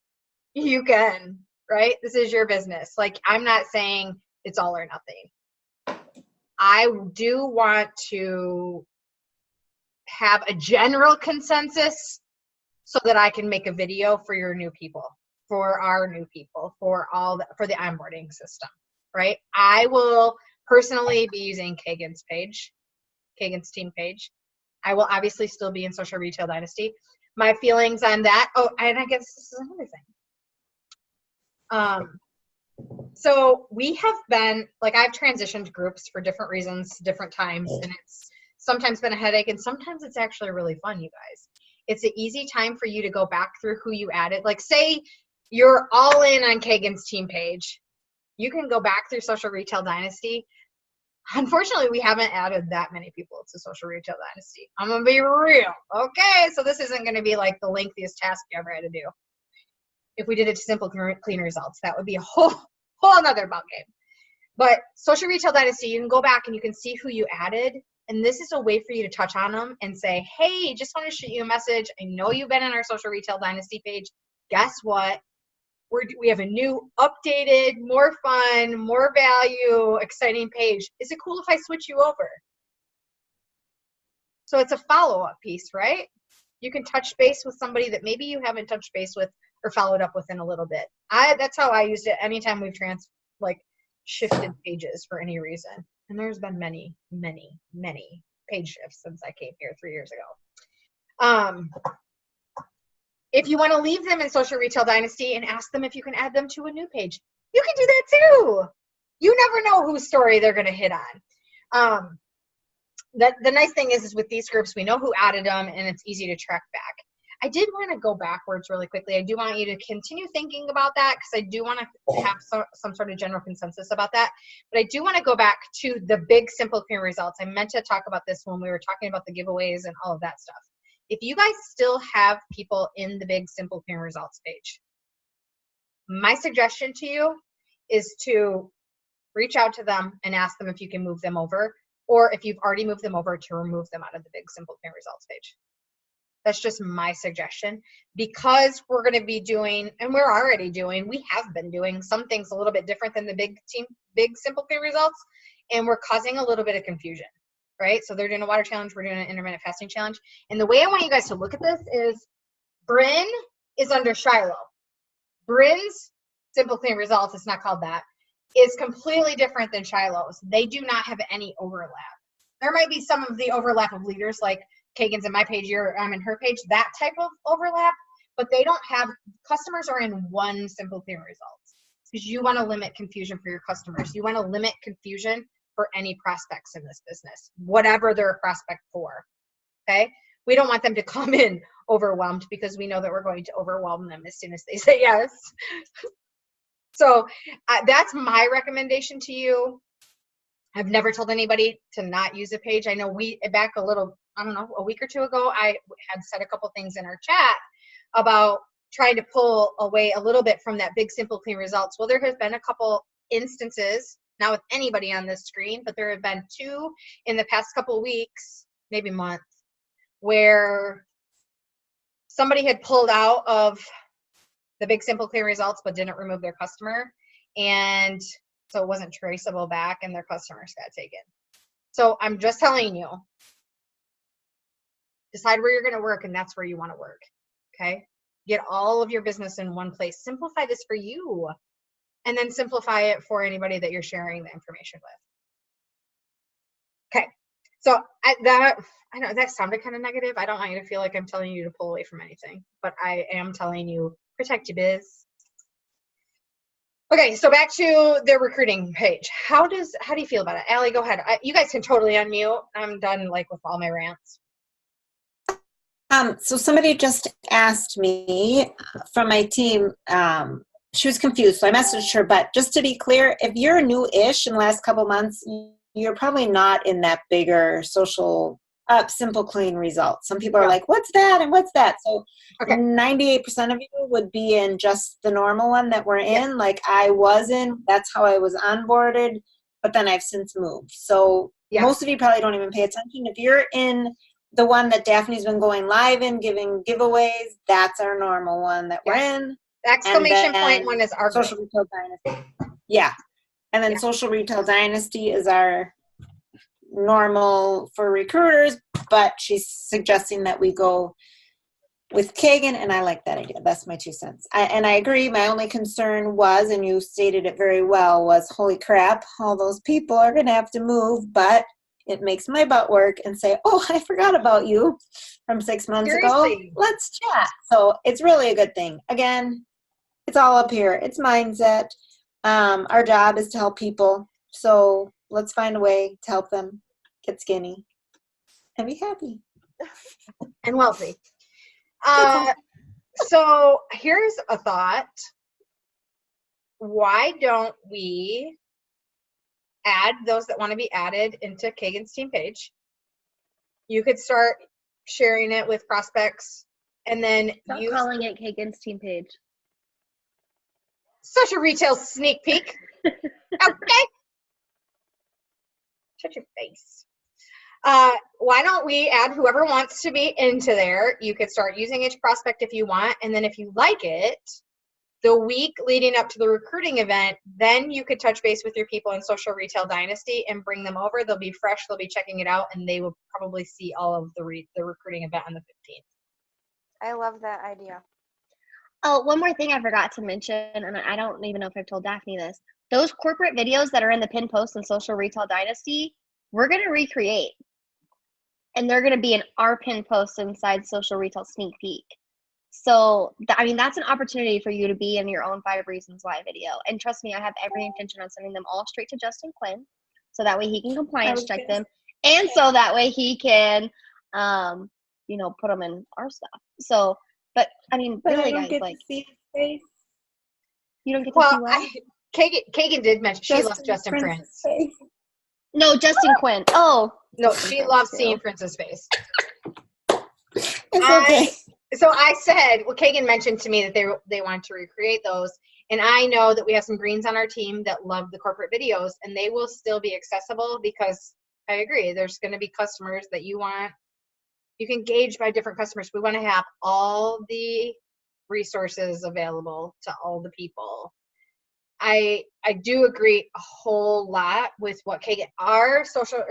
you can, right? This is your business. Like, I'm not saying it's all or nothing. I do want to have a general consensus so that I can make a video for your new people, for our new people, for the onboarding system, right? I will personally be using Kagan's team page. I will obviously still be in Social Retail Dynasty. My feelings on that, and I guess this is another thing. So we have been, like, I've transitioned groups for different reasons, different times, and it's sometimes been a headache, and sometimes it's actually really fun, you guys. It's an easy time for you to go back through who you added. Like, say you're all in on Kagan's team page. You can go back through Social Retail Dynasty. Unfortunately, we haven't added that many people to Social Retail Dynasty. I'm going to be real. Okay, so this isn't going to be like the lengthiest task you ever had to do. If we did it to simple, clean results, that would be a whole another ballgame. But Social Retail Dynasty, you can go back and you can see who you added. And this is a way for you to touch on them and say, hey, just want to shoot you a message. I know you've been in our Social Retail Dynasty page. Guess what? We have a new, updated, more fun, more value, exciting page. Is it cool if I switch you over? So it's a follow-up piece, right? You can touch base with somebody that maybe you haven't touched base with or followed up with in a little bit. That's how I used it anytime we've shifted pages for any reason. And there's been many, many, many page shifts since I came here 3 years ago. If you want to leave them in Social Retail Dynasty and ask them if you can add them to a new page, you can do that too. You never know whose story they're going to hit on. The nice thing is with these groups, we know who added them and it's easy to track back. I did want to go backwards really quickly. I do want you to continue thinking about that because I do want to have some sort of general consensus about that. But I do want to go back to the big simple clear results. I meant to talk about this when we were talking about the giveaways and all of that stuff. If you guys still have people in the big simple clear results page, my suggestion to you is to reach out to them and ask them if you can move them over, or if you've already moved them over, to remove them out of the big simple clear results page. That's just my suggestion, because we're going to be doing, and we're already doing, we have been doing some things a little bit different than the big simple clear results, and we're causing a little bit of confusion, right? So they're doing a water challenge, we're doing an intermittent fasting challenge. And the way I want you guys to look at this is Bryn is under Shiloh. Bryn's simple clean results, it's not called that, is completely different than Shiloh's. They do not have any overlap. There might be some of the overlap of leaders, like Kagan's in my page, I'm in her page, that type of overlap, but they don't have, customers are in one simple clear results, because you want to limit confusion for your customers. You want to limit confusion for any prospects in this business, whatever they're a prospect for, okay? We don't want them to come in overwhelmed, because we know that we're going to overwhelm them as soon as they say yes. So that's my recommendation to you. I've never told anybody to not use a page. I know back a little, I don't know, a week or two ago, I had said a couple things in our chat about trying to pull away a little bit from that big, simple, clean results. Well, there has been a couple instances, not with anybody on this screen, but there have been 2 in the past couple weeks, maybe month, where somebody had pulled out of the big, simple, clean results, but didn't remove their customer. And so it wasn't traceable back and their customers got taken. So I'm just telling you, decide where you're going to work and that's where you want to work. Okay. Get all of your business in one place. Simplify this for you and then simplify it for anybody that you're sharing the information with. Okay. So I know that sounded kind of negative. I don't want you to feel like I'm telling you to pull away from anything, but I am telling you, protect your biz. Okay, so back to the recruiting page. How do you feel about it? Allie, go ahead. You guys can totally unmute. I'm done like with all my rants. So somebody just asked me from my team, she was confused, so I messaged her, but just to be clear, if you're new-ish in the last couple months, you're probably not in that bigger social simple clean results. Some people are like, what's that and what's that? So 98% of you would be in just the normal one that we're in, like I was in. That's how I was onboarded, but then I've since moved. So most of you probably don't even pay attention. If you're in the one that Daphne's been going live in, giving giveaways, that's our normal one that we're in. The exclamation point one is our Social Retail Dynasty. Yeah. And then Social Retail Dynasty is our normal for recruiters, but she's suggesting that we go with Kagan, and I like that idea. That's my 2 cents. And I agree. My only concern was, and you stated it very well, was holy crap, all those people are going to have to move, but it makes my butt work and say, oh, I forgot about you from 6 months ago. Let's chat. So it's really a good thing. Again, it's all up here. It's mindset. Our job is to help people. So let's find a way to help them get skinny and be happy. And wealthy. So here's a thought. Why don't we add those that want to be added into Kagan's team page? You could start sharing it with prospects and then Stop calling it Kagan's team page. Social Retail sneak peek. Okay. Shut your face. Why don't we add whoever wants to be into there? You could start using each prospect if you want, and then if you like it, the week leading up to the recruiting event, then you could touch base with your people in Social Retail Dynasty and bring them over. They'll be fresh, they'll be checking it out, and they will probably see all of the recruiting event on the 15th. I love that idea. Oh, one more thing I forgot to mention, and I don't even know if I've told Daphne this. Those corporate videos that are in the pin post in Social Retail Dynasty, we're going to recreate. And they're going to be in our pin post inside Social Retail Sneak Peek. So, I mean, that's an opportunity for you to be in your own 5 Reasons Why video. And trust me, I have every intention on sending them all straight to Justin Quinn. So that way he can compliance check them. And so that way he can, you know, put them in our stuff. So, but I mean, but really, I don't guys, get like, to see his face. You don't get to see what? Kagan did mention she loves Justin Prince. No, Justin Quinn. Oh. No, she loves seeing Prince's face. It's okay. So I said, well, Kagan mentioned to me that they wanted to recreate those. And I know that we have some greens on our team that love the corporate videos, and they will still be accessible because I agree. There's going to be customers that you can gauge by different customers. We want to have all the resources available to all the people. I do agree a whole lot with what Kagan, our social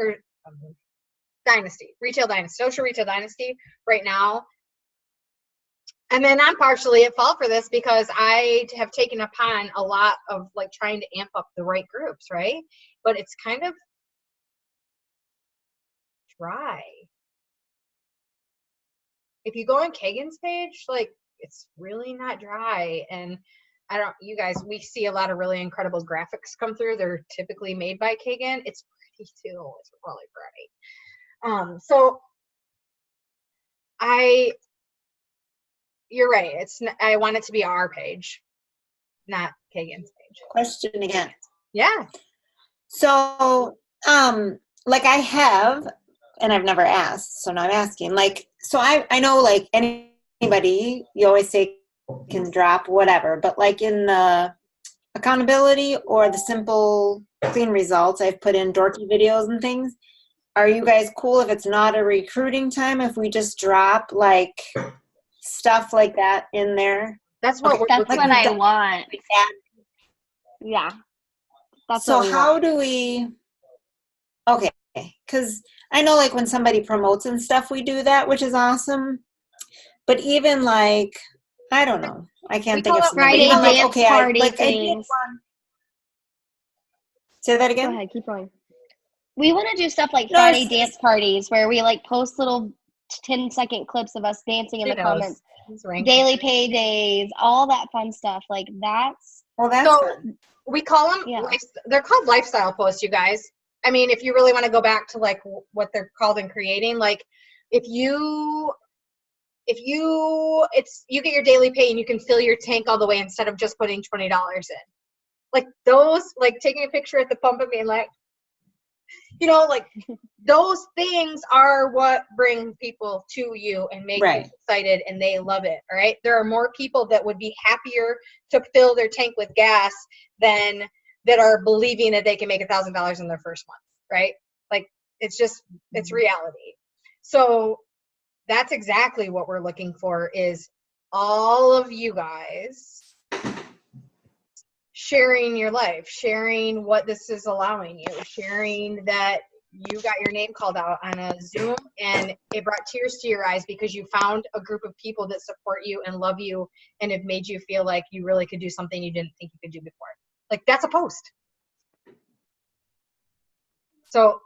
dynasty, retail dynasty, social retail dynasty right now. And then I'm partially at fault for this because I have taken upon a lot of like trying to amp up the right groups, right? But it's kind of dry. If you go on Kagan's page, like it's really not dry. And you guys, we see a lot of really incredible graphics come through. They're typically made by Kagan. It's pretty too. It's really pretty. So you're right. I want it to be our page, not Kagan's page. Question again. Yeah. So Like I have, and I've never asked, so now I'm asking. Like, so I know like anybody, you always say can drop whatever, but like in the accountability or the simple clean results, I've put in dorky videos and things. Are you guys cool if it's not a recruiting time, if we just drop like stuff like that in there? That's what Okay, we're That's looking what we've I done want. like that. Yeah. That's So what we how want. do we, okay, because I know like when somebody promotes and stuff, we do that, which is awesome. But even like, I don't know, I We can't think call of it something. But Friday even like, dance okay, I party like I did things. one. Say that Go again. ahead, keep going. We want to do stuff like No, Friday dance parties where we like post little 10-second clips of us dancing in She the knows. comments, He's ranking. daily paydays, all that fun stuff. Like that's well, that's So fun. we call them, Yeah. they're called lifestyle posts, you guys. I mean, if you really want to go back to like what they're called in creating, like if you you get your daily pay and you can fill your tank all the way instead of just putting $20 in. Like those, like taking a picture at the pump and being like, you know, like those things are what bring people to you and make Right. you excited and they love it. All right. There are more people that would be happier to fill their tank with gas than that are believing that they can make $1,000 in their first month. Right. Like it's just, it's reality. So that's exactly what we're looking for is all of you guys sharing your life, sharing what this is allowing you, sharing that you got your name called out on a Zoom and it brought tears to your eyes because you found a group of people that support you and love you and have made you feel like you really could do something you didn't think you could do before. Like that's a post. So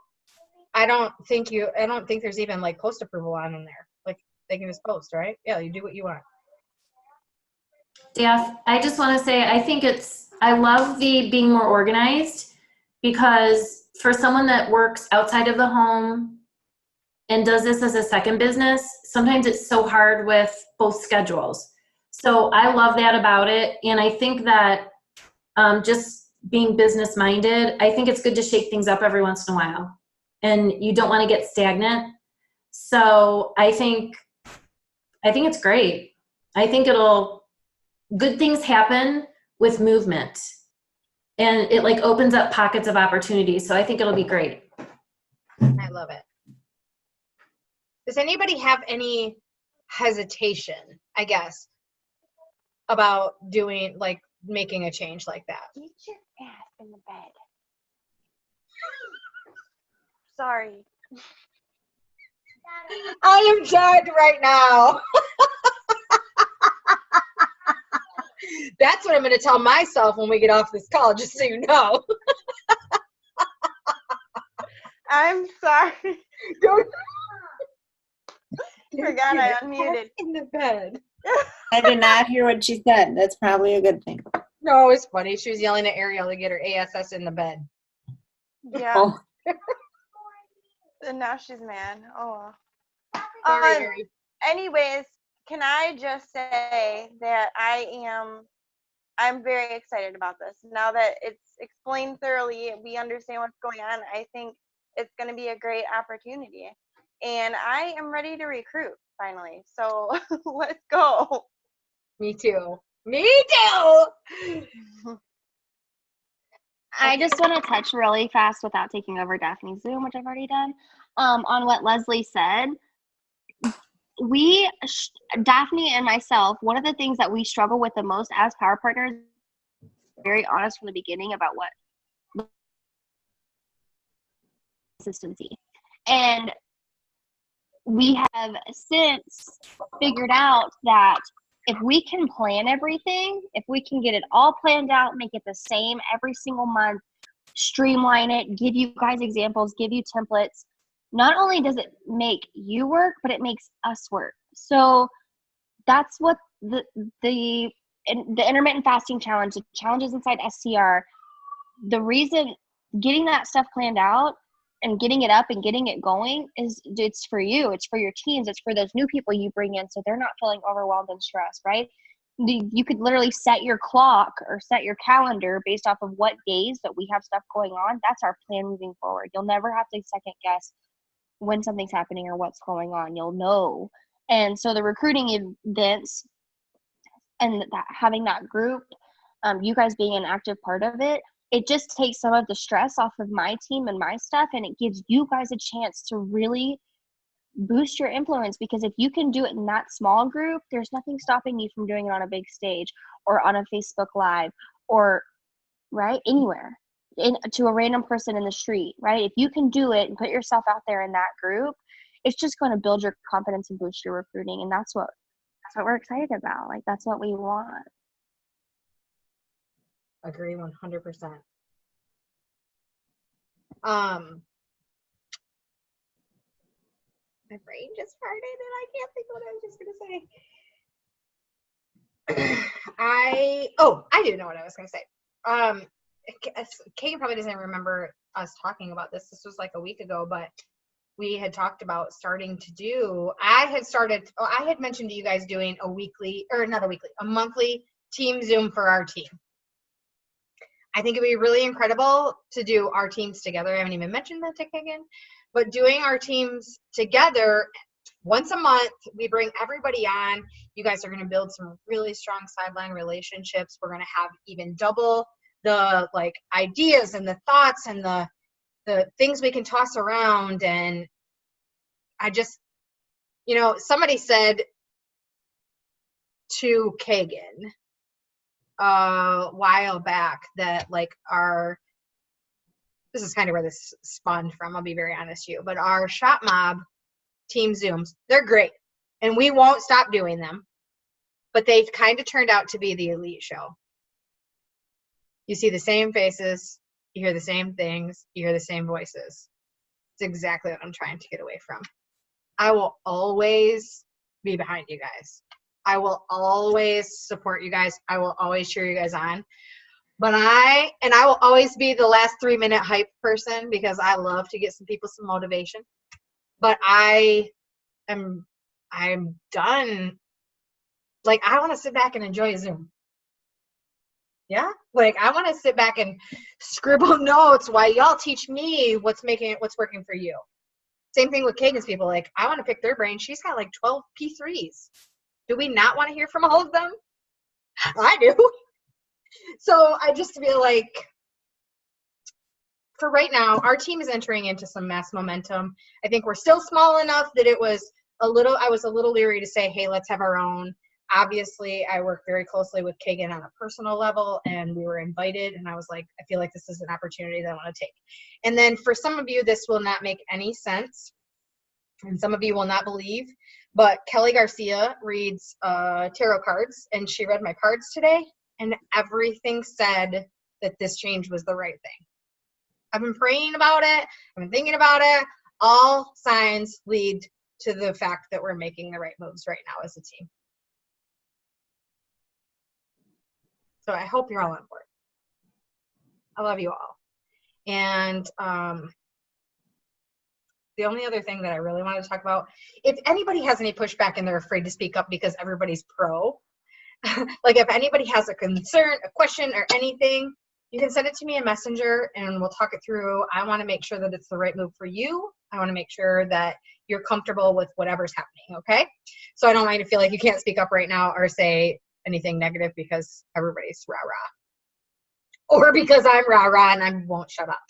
I don't think there's even like post approval on in there. Like they can just post, right? Yeah, you do what you want. Daph, I just want to say I love the being more organized because for someone that works outside of the home and does this as a second business, sometimes it's so hard with both schedules. So I love that about it. And I think that just being business minded, I think it's good to shake things up every once in a while. And you don't want to get stagnant. So I think it's great. I think good things happen with movement and it like opens up pockets of opportunity. So I think it'll be great. I love it. Does anybody have any hesitation, I guess, about doing like making a change like that? Get your ass in the bed. Sorry. I am dead right now. That's what I'm going to tell myself when we get off this call, just so you know. I'm sorry. Don't Forgot I unmuted. in the bed. I did not hear what she said. That's probably a good thing. No, it's funny. She was yelling at Ariel to get her ASS in the bed. Yeah. Oh, And now she's mad. Oh. Sorry, Ari. Anyways, can I just say that I'm very excited about this. Now that it's explained thoroughly, we understand what's going on. I think it's going to be a great opportunity. And I am ready to recruit finally. So let's go. Me too. Me too. I just want to touch really fast without taking over Daphne's Zoom, which I've already done, on what Leslie said. Daphne and myself, one of the things that we struggle with the most as power partners, very honest from the beginning about what consistency. And we have since figured out that if we can plan everything, if we can get it all planned out, make it the same every single month, streamline it, give you guys examples, give you templates, not only does it make you work, but it makes us work. So that's what the intermittent fasting challenge, the challenges inside SCR, the reason getting that stuff planned out and getting it up and getting it going is it's for you, it's for your teams, it's for those new people you bring in so they're not feeling overwhelmed and stressed, right? You could literally set your clock or set your calendar based off of what days that we have stuff going on. That's our plan moving forward. You'll never have to second guess when something's happening or what's going on. You'll know. And so the recruiting events and that having that group, you guys being an active part of it, it just takes some of the stress off of my team and my stuff, and it gives you guys a chance to really boost your influence, because if you can do it in that small group, there's nothing stopping you from doing it on a big stage or on a Facebook Live or right anywhere to a random person in the street, right? If you can do it and put yourself out there in that group, it's just going to build your confidence and boost your recruiting, and that's what we're excited about. Like, that's what we want. Agree 100%. My brain just farted and I can't think of what I was just gonna say. I do know what I was gonna say. Kate probably doesn't remember us talking about this. This was like a week ago, but we had talked about starting to do, I had mentioned to you guys doing a monthly team Zoom for our team. I think it'd be really incredible to do our teams together. I haven't even mentioned that to Kagan, but doing our teams together once a month, we bring everybody on. You guys are going to build some really strong sideline relationships. We're going to have even double the like ideas and the thoughts and the things we can toss around. And I just, somebody said to Kagan a while back that like this is kind of where this spawned from, I'll be very honest with you, but our Shop Mob team Zooms, they're great. And we won't stop doing them, but they've kind of turned out to be the elite show. You see the same faces, you hear the same things, you hear the same voices. It's exactly what I'm trying to get away from. I will always be behind you guys. I will always support you guys. I will always cheer you guys on. But I will always be the last 3-minute hype person because I love to get some people some motivation. But I'm done. Like, I want to sit back and enjoy Zoom. Yeah? Like, I want to sit back and scribble notes while y'all teach me what's working for you. Same thing with Kagan's people. Like, I want to pick their brain. She's got like 12 P3s. Do we not want to hear from all of them? I do. So I just feel like for right now, our team is entering into some mass momentum. I think we're still small enough that I was a little leery to say, hey, let's have our own. Obviously, I work very closely with Kagan on a personal level, and we were invited, and I was like, I feel like this is an opportunity that I want to take. And then for some of you, this will not make any sense, and some of you will not believe, but Kelly Garcia reads tarot cards, and she read my cards today, and everything said that this change was the right thing. I've been praying about it. I've been thinking about it. All signs lead to the fact that we're making the right moves right now as a team. So I hope you're all on board. I love you all. And the only other thing that I really wanted to talk about, if anybody has any pushback and they're afraid to speak up because everybody's pro, like if anybody has a concern, a question, or anything, you can send it to me in Messenger and we'll talk it through. I want to make sure that it's the right move for you. I want to make sure that you're comfortable with whatever's happening, okay? So I don't want you to feel like you can't speak up right now or say anything negative because everybody's rah-rah. Or because I'm rah-rah and I won't shut up.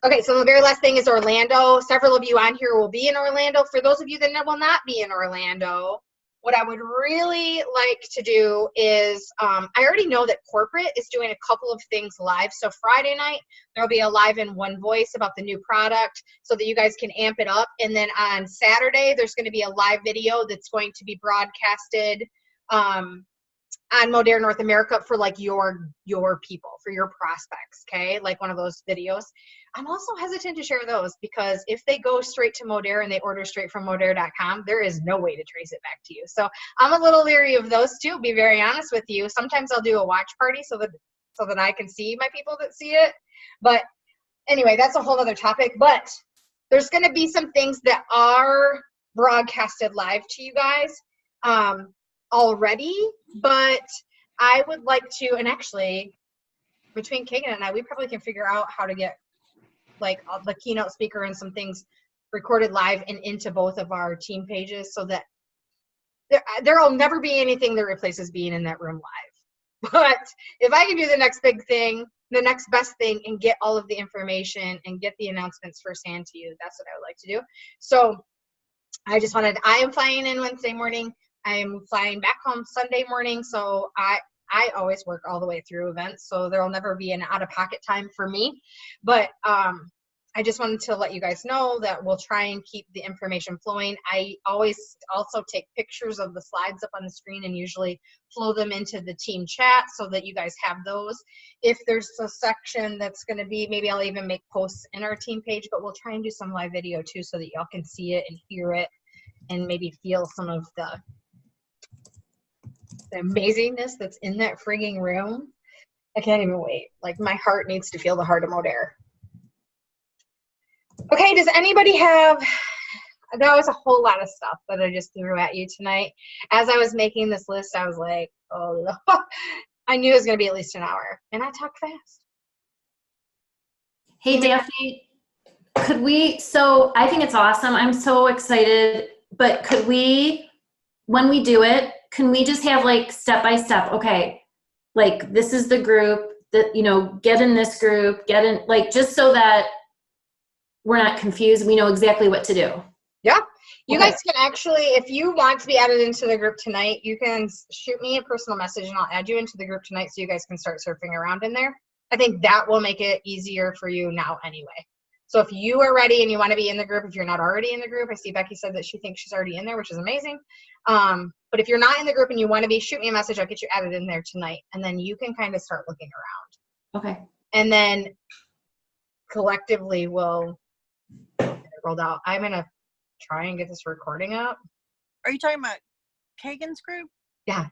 Okay, so the very last thing is Orlando. Several of you on here will be in Orlando. For those of you that will not be in Orlando, what I would really like to do is, I already know that corporate is doing a couple of things live. So Friday night, there'll be a live in One Voice about the new product so that you guys can amp it up. And then on Saturday, there's going to be a live video that's going to be broadcasted on Modern North America for like your people, for your prospects, okay? Like one of those videos. I'm also hesitant to share those because if they go straight to Modern and they order straight from Modern.com, there is no way to trace it back to you. So I'm a little leery of those too, be very honest with you. Sometimes I'll do a watch party so that I can see my people that see it. But anyway, that's a whole other topic. But there's going to be some things that are broadcasted live to you guys. already, but I would like to, and actually between Kagan and I, we probably can figure out how to get like the keynote speaker and some things recorded live and into both of our team pages so that there'll never be anything that replaces being in that room live. But if I can do the next big thing, the next best thing, and get all of the information and get the announcements firsthand to you, that's what I would like to do. So I am flying in Wednesday morning. I am flying back home Sunday morning. So I always work all the way through events. So there'll never be an out-of-pocket time for me. But I just wanted to let you guys know that we'll try and keep the information flowing. I always also take pictures of the slides up on the screen and usually flow them into the team chat so that you guys have those. If there's a section that's going to be, maybe I'll even make posts in our team page, but we'll try and do some live video too so that y'all can see it and hear it and maybe feel some of the amazingness that's in that frigging room. I can't even wait. Like, my heart needs to feel the heart of Modere. Okay, does anybody have, that was a whole lot of stuff that I just threw at you tonight. As I was making this list, I was like, oh, I knew it was going to be at least an hour, and I talk fast. Hey, Daphne, could we, so I think it's awesome. I'm so excited, but could we, when we do it, can we just have like step by step, okay, like this is the group that, you know, get in this group, get in, like, just so that we're not confused. We know exactly what to do. Yeah. You Okay. guys can actually, if you want to be added into the group tonight, you can shoot me a personal message and I'll add you into the group tonight so you guys can start surfing around in there. I think that will make it easier for you now anyway. So if you are ready and you want to be in the group, if you're not already in the group, I see Becky said that she thinks she's already in there, which is amazing. But if you're not in the group and you want to be, shoot me a message. I'll get you added in there tonight. And then you can kind of start looking around. Okay. And then collectively we'll get it rolled out. I'm going to try and get this recording up. Are you talking about Kagan's group? Yeah.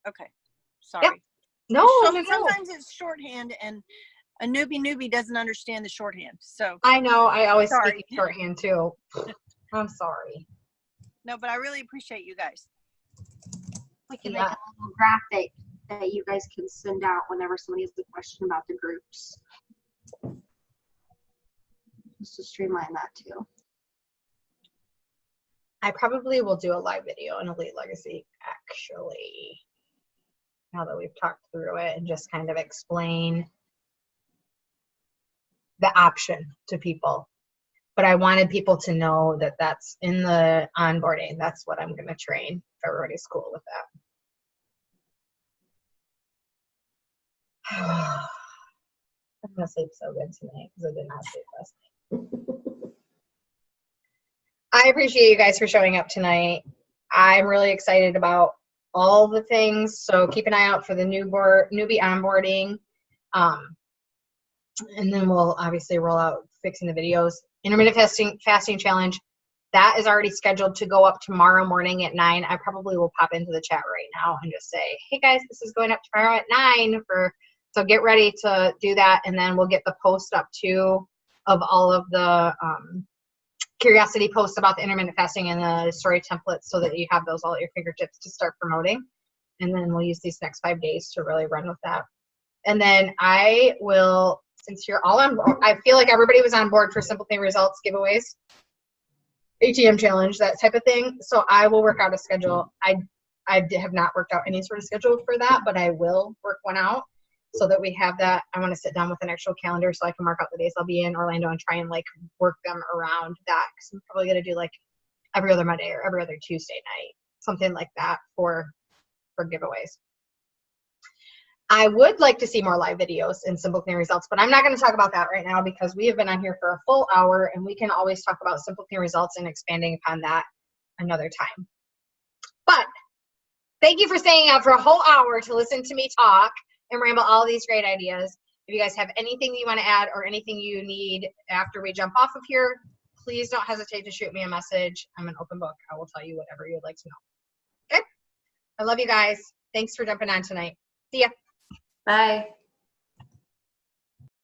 Okay. Sorry. Yeah. No, Sometimes it's shorthand and a newbie doesn't understand the shorthand. So I know. I always Sorry. speak in shorthand too. I'm sorry. no, but I really appreciate you guys. We can Yeah. make a little graphic that you guys can send out whenever somebody has a question about the groups. Just to streamline that too. I probably will do a live video on Elite Legacy, actually, now that we've talked through it, and just kind of explain the option to people. But I wanted people to know that that's in the onboarding. That's what I'm going to train if everybody's cool with that. I'm going to sleep so good tonight because I did not sleep last night. I appreciate you guys for showing up tonight. I'm really excited about all the things. So keep an eye out for the newbie onboarding. And then we'll obviously roll out fixing the videos. Intermittent fasting challenge, that is already scheduled to go up tomorrow morning at 9. I probably will pop into the chat right now and just say, hey guys, this is going up tomorrow at 9 so get ready to do that. And then we'll get the post up too of all of the curiosity posts about the intermittent fasting and the story templates so that you have those all at your fingertips to start promoting. And then we'll use these next 5 days to really run with that. And then I will, since you're all on board, I feel like everybody was on board for Simple Thing Results giveaways, ATM challenge, that type of thing. So I will work out a schedule. I have not worked out any sort of schedule for that, but I will work one out so that we have that. I want to sit down with an actual calendar so I can mark out the days I'll be in Orlando and try and like work them around that. Because I'm probably going to do like every other Monday or every other Tuesday night, something like that for giveaways. I would like to see more live videos in Simple Clean Results, but I'm not going to talk about that right now because we have been on here for a full hour and we can always talk about Simple Clean Results and expanding upon that another time. But thank you for staying out for a whole hour to listen to me talk and ramble all these great ideas. If you guys have anything you want to add or anything you need after we jump off of here, please don't hesitate to shoot me a message. I'm an open book. I will tell you whatever you'd like to know. Okay? I love you guys. Thanks for jumping on tonight. See ya. Bye.